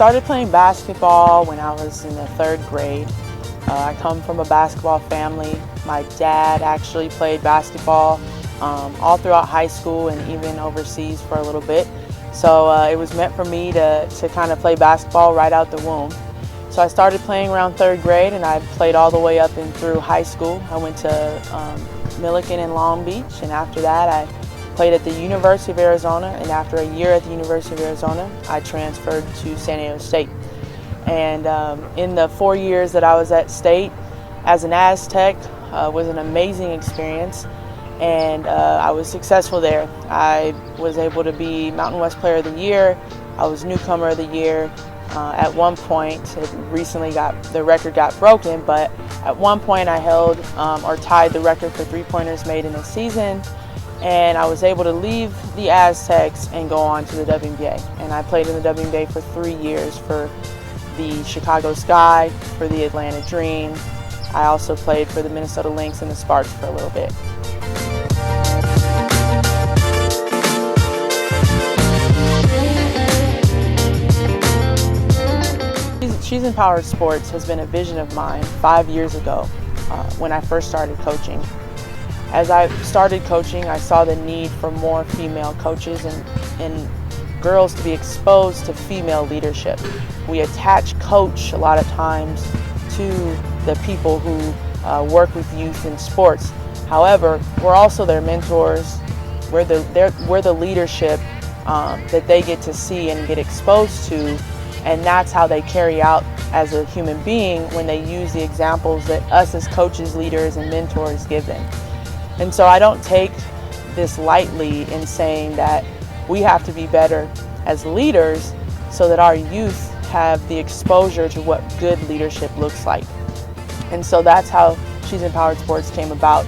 started playing basketball when I was in the 3rd grade. I come from a basketball family. My dad actually played basketball all throughout high school and even overseas for a little bit. So it was meant for me to kind of play basketball right out the womb. So I started playing around 3rd grade, and I played all the way up and through high school. I went to Milliken and Long Beach, and after that I played at the University of Arizona, and after a year at the University of Arizona, I transferred to San Diego State. And in the 4 years that I was at State as an Aztec, was an amazing experience, and I was successful there. I was able to be Mountain West Player of the Year. I was Newcomer of the Year. At one point, the record got broken, but at one point I held or tied the record for three-pointers made in a season. And I was able to leave the Aztecs and go on to the WNBA. And I played in the WNBA for 3 years for the Chicago Sky, for the Atlanta Dream. I also played for the Minnesota Lynx and the Sparks for a little bit. She's Empowered Sports has been a vision of mine 5 years ago when I first started coaching. As I started coaching, I saw the need for more female coaches and girls to be exposed to female leadership. We attach coach a lot of times to the people who work with youth in sports. However, we're also their mentors. We're the leadership that they get to see and get exposed to, and that's how they carry out as a human being when they use the examples that us as coaches, leaders, and mentors give them. And so I don't take this lightly in saying that we have to be better as leaders so that our youth have the exposure to what good leadership looks like. And so that's how She's Empowered Sports came about,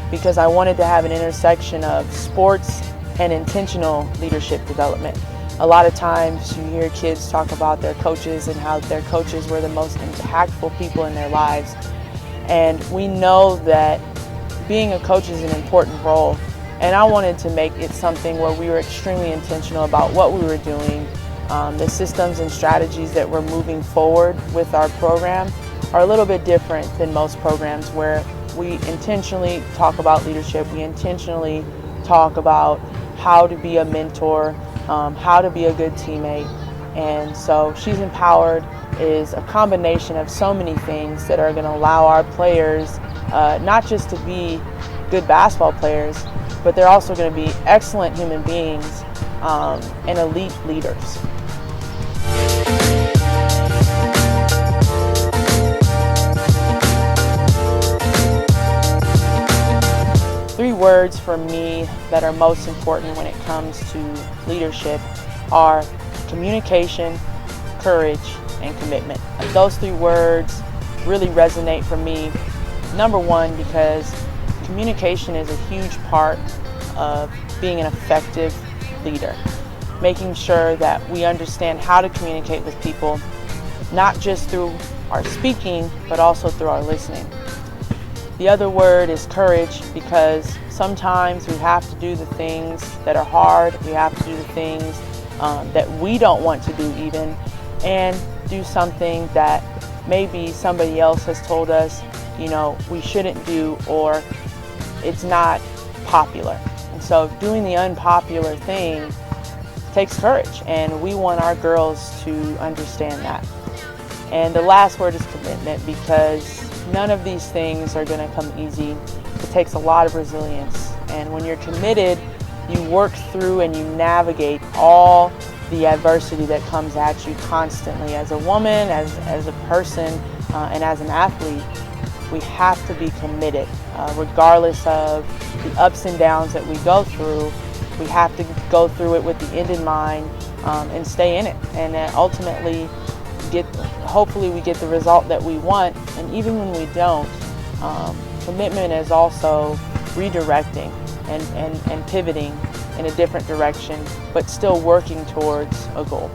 because I wanted to have an intersection of sports and intentional leadership development. A lot of times you hear kids talk about their coaches and how their coaches were the most impactful people in their lives. And we know that being a coach is an important role, and I wanted to make it something where we were extremely intentional about what we were doing. The systems and strategies that we're moving forward with our program are a little bit different than most programs, where we intentionally talk about leadership, we intentionally talk about how to be a mentor, how to be a good teammate. And so She's Empowered is a combination of so many things that are going to allow our players not just to be good basketball players, but they're also going to be excellent human beings and elite leaders. Three words for me that are most important when it comes to leadership are communication, courage, and commitment. Those 3 words really resonate for me. Number one, because communication is a huge part of being an effective leader. Making sure that we understand how to communicate with people, not just through our speaking, but also through our listening. The other word is courage, because sometimes we have to do the things that are hard, we have to do the things that we don't want to do even, and do something that maybe somebody else has told us, we shouldn't do, or it's not popular. And so doing the unpopular thing takes courage, and we want our girls to understand that. And the last word is commitment, because none of these things are going to come easy. It takes a lot of resilience, and when you're committed, you work through and you navigate all the adversity that comes at you constantly. As a woman, as a person, and as an athlete, we have to be committed. Regardless of the ups and downs that we go through, we have to go through it with the end in mind and stay in it. And then ultimately, hopefully we get the result that we want. And even when we don't, commitment is also redirecting and pivoting in a different direction, but still working towards a goal.